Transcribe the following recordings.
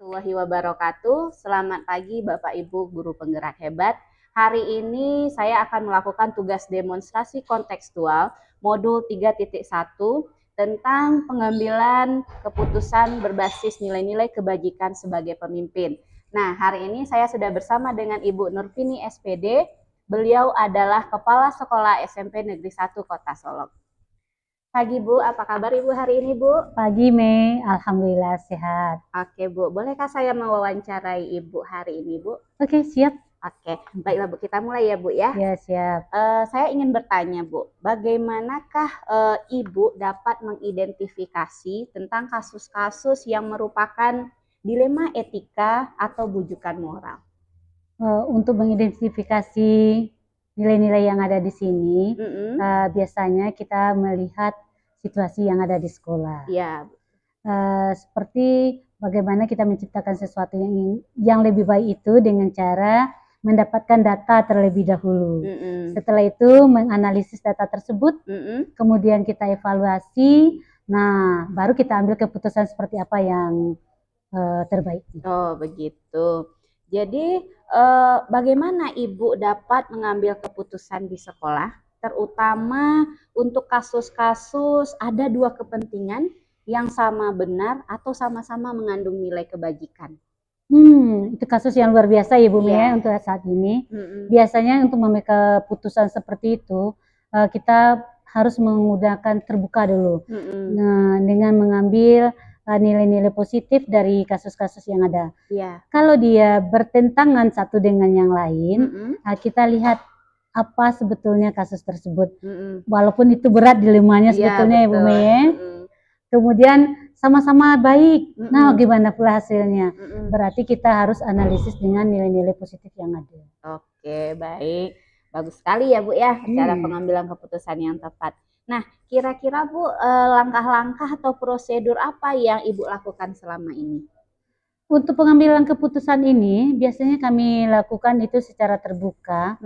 Warahmatullahi wabarakatuh. Selamat pagi Bapak Ibu guru penggerak hebat. Hari ini saya akan melakukan tugas demonstrasi kontekstual modul 3.1 tentang pengambilan keputusan berbasis nilai-nilai kebajikan sebagai pemimpin. Nah, hari ini saya sudah bersama dengan Ibu Nurvini SPD. Beliau adalah Kepala Sekolah SMP Negeri 1 Kota Solok. Pagi Bu, apa kabar Ibu hari ini Bu? Pagi Mei, Alhamdulillah sehat. Oke Bu, bolehkah saya mewawancarai Ibu hari ini Bu? Oke, siap. Oke, baiklah Bu, kita mulai ya Bu ya. Ya, siap. Saya ingin bertanya Bu, bagaimanakah Ibu dapat mengidentifikasi tentang kasus-kasus yang merupakan dilema etika atau bujukan moral? Untuk mengidentifikasi nilai-nilai yang ada di sini, biasanya kita melihat situasi yang ada di sekolah. Ya, Seperti bagaimana kita menciptakan sesuatu yang lebih baik itu dengan cara mendapatkan data terlebih dahulu. Setelah itu menganalisis data tersebut, kemudian kita evaluasi. Nah, baru kita ambil keputusan seperti apa yang terbaik. Oh, begitu. Jadi, bagaimana Ibu dapat mengambil keputusan di sekolah, terutama untuk kasus-kasus ada dua kepentingan yang sama benar atau sama-sama mengandung nilai kebajikan? Itu kasus yang luar biasa ya Bu Mia Iya. untuk saat ini. Biasanya untuk mengambil keputusan seperti itu, kita harus menggunakan terbuka dulu. Nah, dengan mengambil nilai-nilai positif dari kasus-kasus yang ada. Iya. Kalau dia bertentangan satu dengan yang lain, kita lihat apa sebetulnya kasus tersebut. Walaupun itu berat dilemanya sebetulnya ya Bu Mia. Kemudian sama-sama baik. Nah, gimana pula hasilnya? Berarti kita harus analisis dengan nilai-nilai positif yang ada. Oke, baik. Bagus sekali ya Bu ya, cara pengambilan keputusan yang tepat. Nah, kira-kira Bu, langkah-langkah atau prosedur apa yang Ibu lakukan selama ini? Untuk pengambilan keputusan ini, biasanya kami lakukan itu secara terbuka,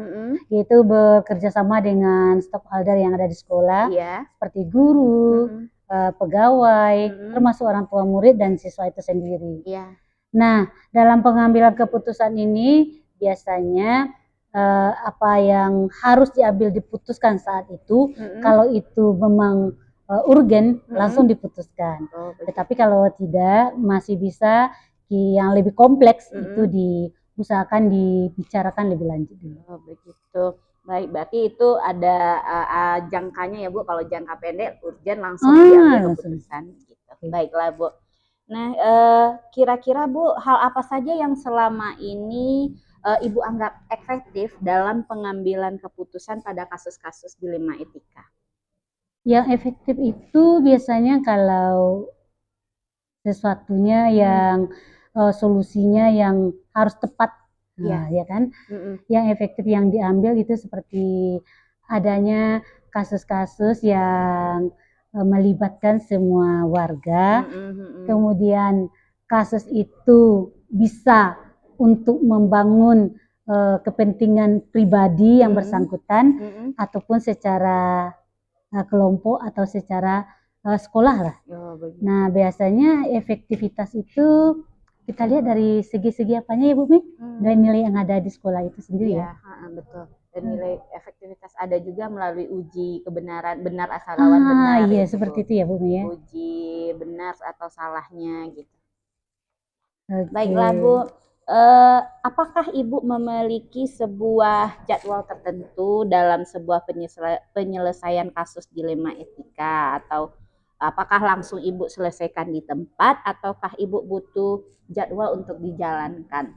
yaitu bekerja sama dengan stakeholder yang ada di sekolah, seperti guru, pegawai, termasuk orang tua murid dan siswa itu sendiri. Nah, dalam pengambilan keputusan ini biasanya apa yang harus diputuskan saat itu, kalau itu memang urgen, langsung diputuskan. Tetapi kalau tidak, masih bisa yang lebih kompleks itu diusahakan dibicarakan lebih lanjut dulu. Oh, begitu. Baik, berarti itu ada jangkanya ya Bu. Kalau jangka pendek urgen langsung diambil keputusan gitu. Baiklah Bu. Nah, kira-kira Bu, hal apa saja yang selama ini Ibu anggap efektif dalam pengambilan keputusan pada kasus-kasus dilema etika? Yang efektif itu biasanya kalau sesuatunya yang solusinya yang harus tepat, ya kan? Yang efektif yang diambil itu seperti adanya kasus-kasus yang melibatkan semua warga, kemudian kasus itu bisa untuk membangun kepentingan pribadi yang bersangkutan, ataupun secara kelompok atau secara sekolah lah. Nah, biasanya efektivitas itu kita lihat dari segi-segi apanya ya Bu Mi? Dari nilai yang ada di sekolah itu sendiri ya. Betul. Dan nilai efektivitas ada juga melalui uji kebenaran, benar asal lawan benar. Iya, seperti itu ya Bu Mi ya. Uji benar atau salahnya gitu. Okay. Baiklah Bu, apakah Ibu memiliki sebuah jadwal tertentu dalam sebuah penyelesaian kasus dilema etika, atau apakah langsung Ibu selesaikan di tempat ataukah Ibu butuh jadwal untuk dijalankan?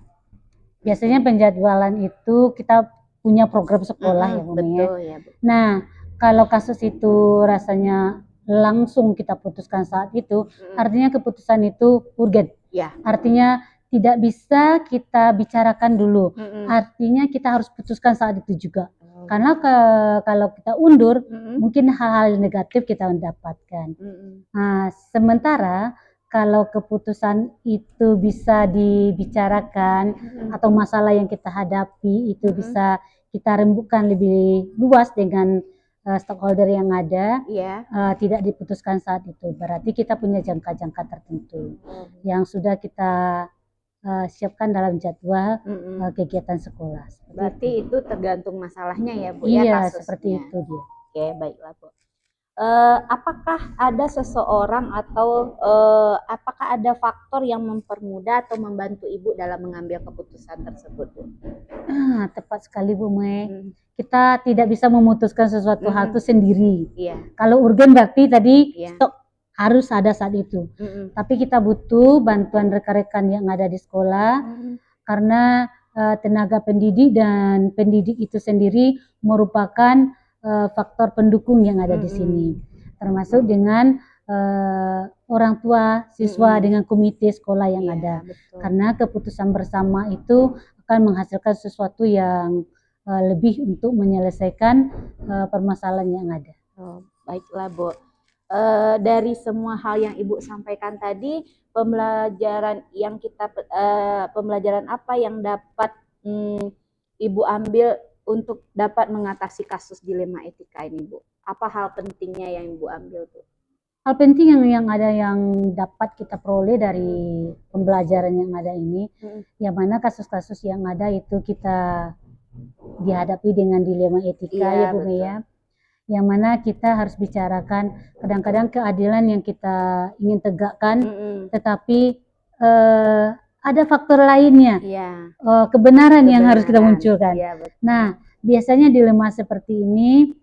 Biasanya penjadwalan itu kita punya program sekolah ya Bu. Betul ya Bu. Nah, kalau kasus itu rasanya langsung kita putuskan saat itu, artinya keputusan itu urgen. Artinya tidak bisa kita bicarakan dulu. Artinya kita harus putuskan saat itu juga. Karena kalau kita undur, mungkin hal-hal negatif kita mendapatkan. Nah, sementara kalau keputusan itu bisa dibicarakan atau masalah yang kita hadapi itu bisa kita rembukan lebih luas dengan stakeholder yang ada, tidak diputuskan saat itu. Berarti kita punya jangka-jangka tertentu yang sudah kita siapkan dalam jadwal kegiatan sekolah. Berarti itu tergantung masalahnya ya Bu ya, Iya, kasusnya. seperti itu dia. Oke, baiklah Bu. Apakah ada seseorang atau apakah ada faktor yang mempermudah atau membantu Ibu dalam mengambil keputusan tersebut, Bu? Tepat sekali Bu Mei. Kita tidak bisa memutuskan sesuatu hal itu sendiri. Iya. Kalau urgen berarti tadi stop, harus ada saat itu. Tapi kita butuh bantuan rekan-rekan yang ada di sekolah karena tenaga pendidik dan pendidik itu sendiri merupakan faktor pendukung yang ada di sini, termasuk dengan orang tua siswa dengan komite sekolah yang ada. Betul. Karena keputusan bersama itu akan menghasilkan sesuatu yang lebih untuk menyelesaikan permasalahan yang ada. Baiklah Bu. Dari semua hal yang Ibu sampaikan tadi, pembelajaran apa yang dapat Ibu ambil untuk dapat mengatasi kasus dilema etika ini, Bu? Apa hal pentingnya yang Ibu ambil, Bu? Hal penting yang ada yang dapat kita peroleh dari pembelajaran yang ada ini, yang mana kasus-kasus yang ada itu kita dihadapi dengan dilema etika, ya Bu ya. Yang mana kita harus bicarakan kadang-kadang keadilan yang kita ingin tegakkan, tetapi ada faktor lainnya, kebenaran yang harus kita munculkan. Nah, biasanya dilema seperti ini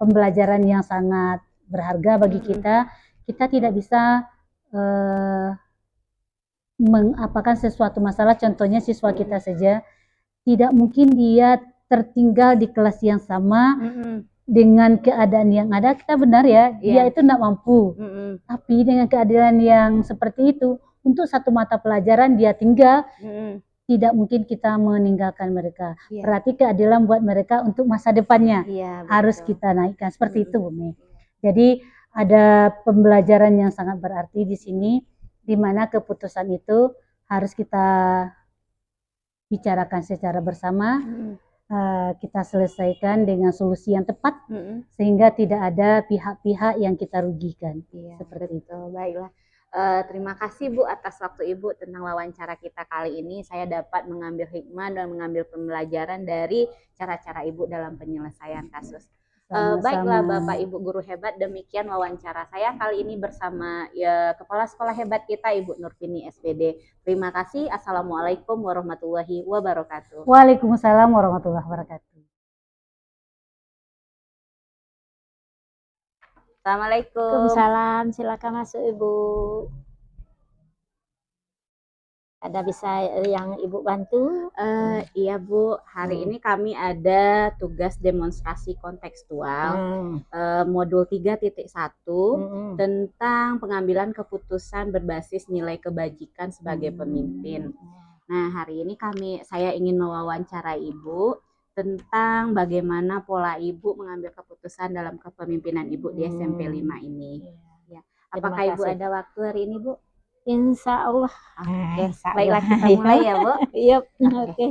pembelajaran yang sangat berharga bagi kita. Kita tidak bisa mengapakan sesuatu masalah, contohnya siswa kita saja, tidak mungkin dia tertinggal di kelas yang sama dengan keadaan yang ada. Kita benar ya, dia itu tidak mampu, tapi dengan keadilan yang seperti itu, untuk satu mata pelajaran dia tinggal, tidak mungkin kita meninggalkan mereka. Berarti keadilan buat mereka untuk masa depannya harus kita naikkan, seperti itu Bu Mei. Jadi ada pembelajaran yang sangat berarti di sini, di mana keputusan itu harus kita bicarakan secara bersama, kita selesaikan dengan solusi yang tepat, sehingga tidak ada pihak-pihak yang kita rugikan. Seperti itu. Baiklah. Terima kasih Bu atas waktu Ibu tentang wawancara kita kali ini. Saya dapat mengambil hikmah dan mengambil pembelajaran dari cara-cara Ibu dalam penyelesaian kasus. Baiklah Bapak Ibu guru hebat, demikian wawancara saya kali ini bersama Kepala Sekolah Hebat kita Ibu Nurfini SPD. Terima kasih. Assalamualaikum warahmatullahi wabarakatuh. Waalaikumsalam warahmatullahi wabarakatuh. Assalamualaikum. Waalaikumsalam, silakan masuk Ibu. Ada bisa yang Ibu bantu? Iya Bu, hari ini kami ada tugas demonstrasi kontekstual modul 3.1 tentang pengambilan keputusan berbasis nilai kebajikan sebagai pemimpin. Nah, hari ini saya ingin mewawancara Ibu tentang bagaimana pola Ibu mengambil keputusan dalam kepemimpinan Ibu di SMP 5 ini. Ya. Apakah Ibu ada waktu hari ini, Bu? Insya Allah. Baiklah kita mulai ya Bu. Iya. Oke.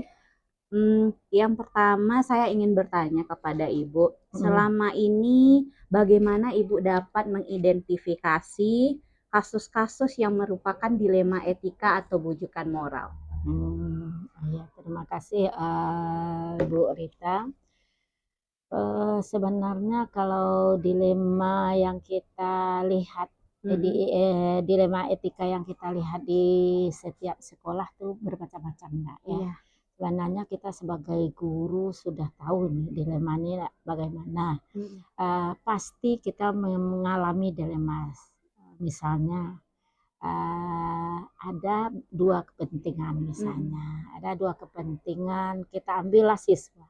Yang pertama saya ingin bertanya kepada Ibu, selama ini bagaimana Ibu dapat mengidentifikasi kasus-kasus yang merupakan dilema etika atau bujukan moral? Ya, terima kasih Bu Rita. Sebenarnya kalau dilema yang kita lihat, dilema etika yang kita lihat di setiap sekolah tuh bermacam-macam ya. Sebenarnya kita sebagai guru sudah tahu nih dilemanya bagaimana. Pasti kita mengalami dilema. Misalnya ada dua kepentingan misalnya. Ada dua kepentingan, kita ambillah siswa.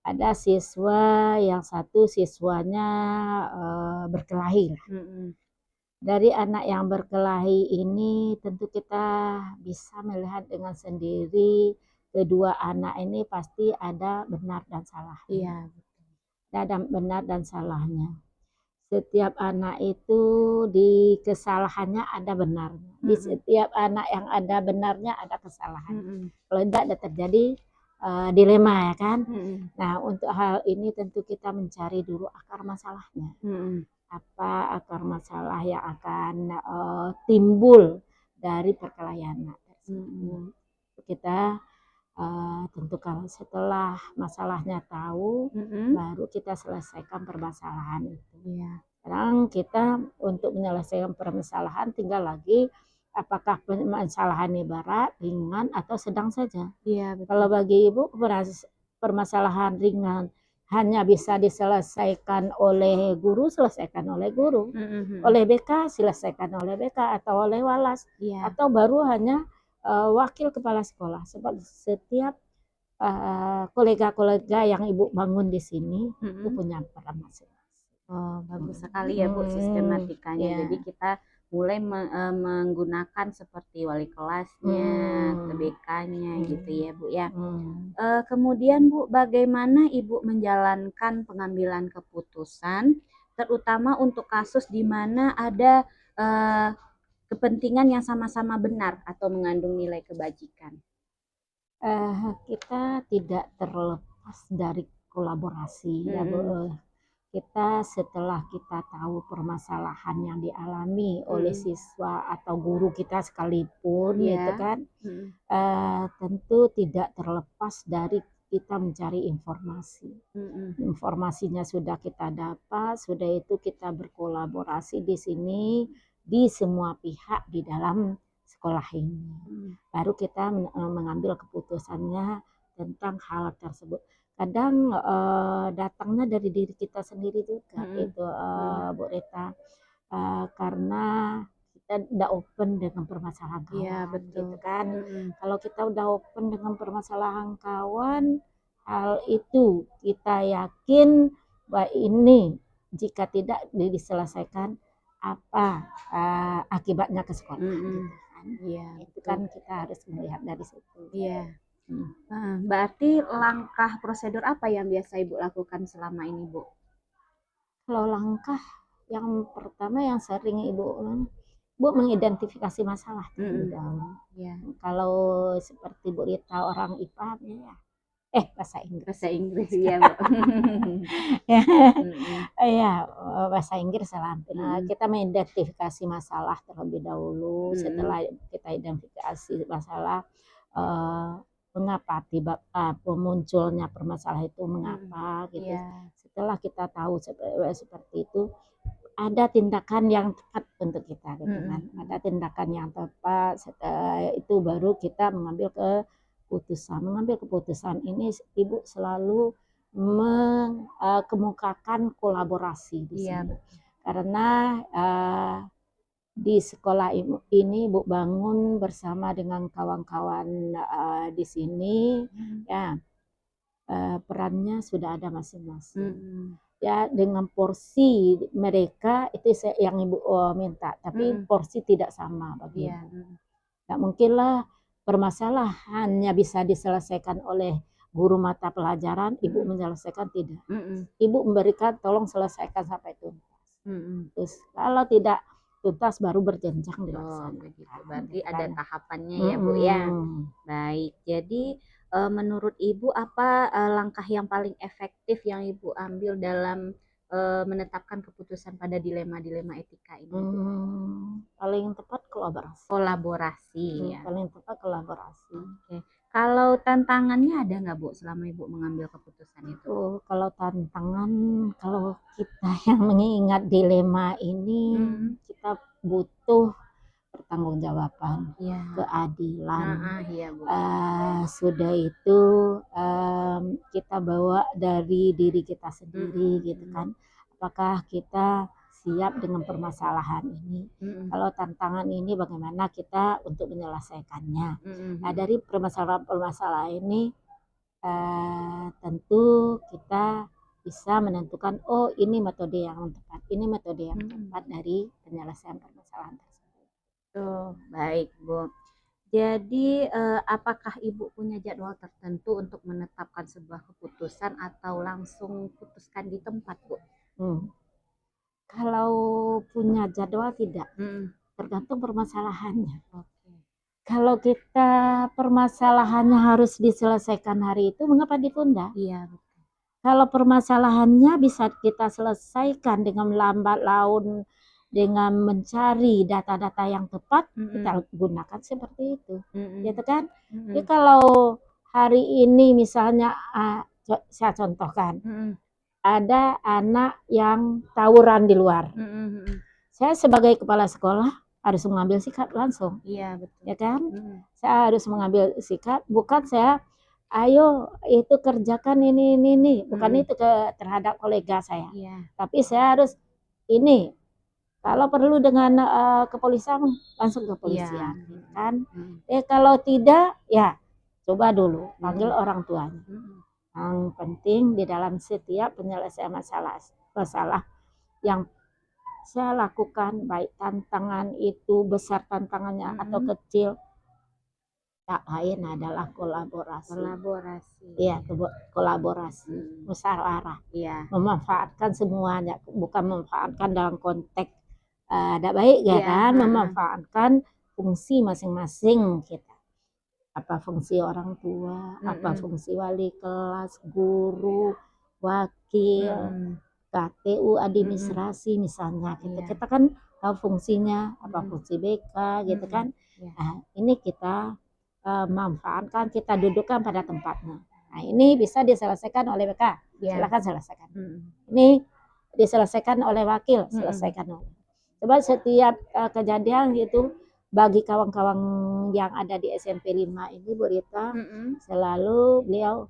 Ada siswa, yang satu siswanya berkelahi. Dari anak yang berkelahi ini tentu kita bisa melihat dengan sendiri kedua anak ini pasti ada benar dan salah. Iya. Ada benar dan salahnya. Setiap anak itu di kesalahannya ada benarnya. Di setiap anak yang ada benarnya ada kesalahan. Kalau tidak ada terjadi dilema ya kan. Nah, untuk hal ini tentu kita mencari dulu akar masalahnya. Apa akar masalah yang akan timbul dari perkelahian. Kita tentu kalau setelah masalahnya tahu, baru kita selesaikan permasalahan itu. Sekarang kita untuk menyelesaikan permasalahan tinggal lagi apakah permasalahannya berat, ringan, atau sedang saja. Kalau bagi Ibu permasalahan ringan hanya bisa diselesaikan oleh guru, selesaikan oleh guru. Oleh BK, selesaikan oleh BK atau oleh walas. Atau baru hanya wakil kepala sekolah. Sebab setiap kolega-kolega yang Ibu bangun di sini itu punya peran masing-masing. Oh, bagus sekali ya Bu sistematikanya. Jadi kita mulai menggunakan seperti wali kelasnya, TBK-nya gitu ya Bu ya. Kemudian Bu, bagaimana Ibu menjalankan pengambilan keputusan, terutama untuk kasus di mana ada kepentingan yang sama-sama benar atau mengandung nilai kebajikan? Kita tidak terlepas dari kolaborasi ya Bu. Kita setelah kita tahu permasalahan yang dialami oleh siswa atau guru kita sekalipun gitu kan, tentu tidak terlepas dari kita mencari informasi. Informasinya sudah kita dapat, sudah itu kita berkolaborasi di sini di semua pihak di dalam sekolah ini. Baru kita mengambil keputusannya tentang hal tersebut. Kadang datangnya dari diri kita sendiri juga itu Bu Rita, karena kita udah open dengan permasalahan kawan gitu kan. Kalau kita udah open dengan permasalahan kawan, hal itu kita yakin bahwa ini jika tidak diselesaikan apa akibatnya ke sekolah gitu kan. Itu kan kita harus melihat dari situ. Berarti langkah prosedur apa yang biasa Ibu lakukan selama ini Bu? Kalau langkah yang pertama yang sering Ibu mengidentifikasi masalah terlebih dahulu. Kalau seperti Bu Rita orang IPA ya bahasa Inggris ya Bu. Bahasa Inggris lah. Kita mengidentifikasi masalah terlebih dahulu. Setelah kita identifikasi masalah, mengapa munculnya permasalahan itu, mengapa gitu. Setelah kita tahu seperti itu, ada tindakan yang tepat untuk kita gitu kan. Ada tindakan yang tepat, itu baru kita mengambil keputusan. Mengambil keputusan ini Ibu selalu mengemukakan kolaborasi di sini. Karena di sekolah ini Ibu bangun bersama dengan kawan-kawan di sini, perannya sudah ada masing-masing. Ya dengan porsi mereka itu yang Ibu minta, tapi porsi tidak sama bagi Ibu. Nggak mungkinlah permasalahannya bisa diselesaikan oleh guru mata pelajaran, Ibu menyelesaikan tidak. Ibu memberikan tolong selesaikan sampai tuntas. Terus kalau tidak tuntas baru berjenjang dilaksanakan. Berarti ada tahapannya ya Bu ya. Baik, jadi menurut Ibu apa langkah yang paling efektif yang Ibu ambil dalam menetapkan keputusan pada dilema-dilema etika ini? Paling tepat kolaborasi. Paling tepat kolaborasi. Kalau tantangannya ada nggak Bu selama Ibu mengambil keputusan itu? Kalau tantangan, kalau kita yang mengingat dilema ini, kita butuh pertanggungjawaban, keadilan. Sudah itu kita bawa dari diri kita sendiri gitu kan. Apakah kita siap dengan permasalahan ini? Kalau tantangan ini bagaimana kita untuk menyelesaikannya? Nah, dari permasalahan ini tentu kita bisa menentukan ini metode yang tepat, ini metode yang tepat dari penyelesaian permasalahan tersebut. Baik Bu. Jadi apakah Ibu punya jadwal tertentu untuk menetapkan sebuah keputusan atau langsung putuskan di tempat Bu? Kalau punya jadwal tidak, tergantung permasalahannya. Kalau kita permasalahannya harus diselesaikan hari itu, mengapa ditunda? Kalau permasalahannya bisa kita selesaikan dengan lambat laun dengan mencari data-data yang tepat, kita gunakan seperti itu, gitu kan? Jadi kalau hari ini misalnya saya contohkan, ada anak yang tawuran di luar, saya sebagai kepala sekolah harus mengambil sikap langsung, Iya betul. ya kan? Saya harus mengambil sikap, bukan saya ayo itu kerjakan ini, bukan itu terhadap kolega saya, tapi saya harus ini. Kalau perlu dengan kepolisian langsung ke kepolisian, kan? Kalau tidak ya coba dulu panggil orang tuanya. Yang penting di dalam setiap penyelesaian masalah yang saya lakukan, baik tantangan itu besar tantangannya atau kecil, tak lain adalah kolaborasi. Iya, kolaborasi, musyawarah. Memanfaatkan semuanya, bukan memanfaatkan dalam konteks ada baik ya kan, memanfaatkan fungsi masing-masing kita. Apa fungsi orang tua, apa fungsi wali kelas, guru, wakil, KTU, administrasi misalnya. Kita kan tahu fungsinya, apa fungsi BK gitu kan. Nah, ini kita manfaatkan, kita dudukkan pada tempatnya. Nah, ini bisa diselesaikan oleh BK, silakan selesaikan. Ini diselesaikan oleh wakil, selesaikan. Coba setiap kejadian gitu, bagi kawan-kawan yang ada di SMP 5 ini Bu Rita, selalu beliau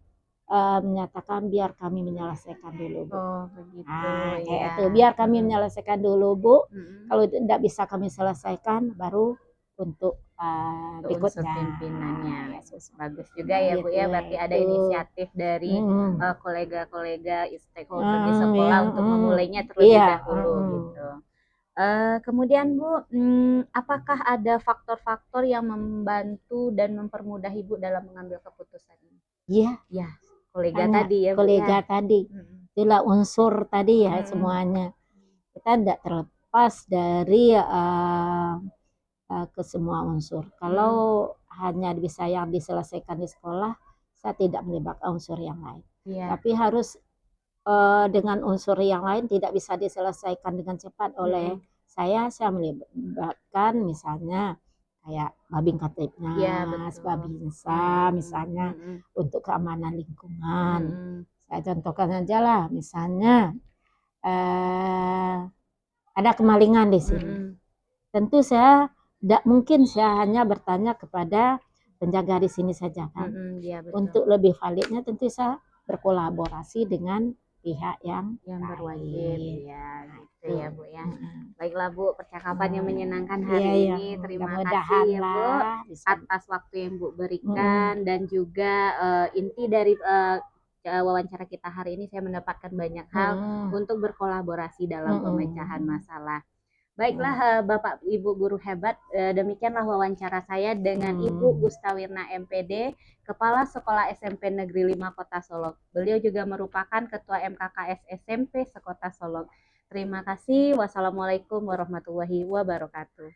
menyatakan biar kami menyelesaikan dulu Bu. Begitu. Nah, kayak itu, biar kami menyelesaikan dulu Bu. Kalau tidak bisa kami selesaikan, baru untuk berikutnya. Pimpinannya. Bagus juga ya Bu ya, berarti ada inisiatif dari kolega-kolega stakeholder di sekolah untuk memulainya terlebih dahulu gitu. Kemudian Bu, apakah ada faktor-faktor yang membantu dan mempermudah Ibu dalam mengambil keputusan ini? Iya. Kolega tadi ya Bu. Kolega tadi. Itulah unsur tadi ya semuanya. Kita tidak terlepas dari ke semua unsur. Kalau hanya bisa yang diselesaikan di sekolah, saya tidak melibatkan unsur yang lain. Tapi harus dengan unsur yang lain tidak bisa diselesaikan dengan cepat oleh saya melibatkan misalnya kayak Babin Kaptipnas, Babinsa misalnya untuk keamanan lingkungan. Saya contohkan aja lah, misalnya ada kemalingan di sini. Tentu saya tidak mungkin saya hanya bertanya kepada penjaga di sini saja kan. Untuk lebih validnya tentu saya berkolaborasi dengan pihak yang berwajib ya, gitu ya Bu ya. Baiklah Bu, percakapan yang menyenangkan hari ini. Terima kasih ya Bu atas waktu yang Bu berikan dan juga inti dari wawancara kita hari ini saya mendapatkan banyak hal untuk berkolaborasi dalam pemecahan masalah. Baiklah Bapak Ibu guru hebat, demikianlah wawancara saya dengan Ibu Gustawirna MPD, Kepala Sekolah SMP Negeri 5 Kota Solok. Beliau juga merupakan Ketua MKKS SMP Sekota Solok. Terima kasih. Wassalamualaikum warahmatullahi wabarakatuh.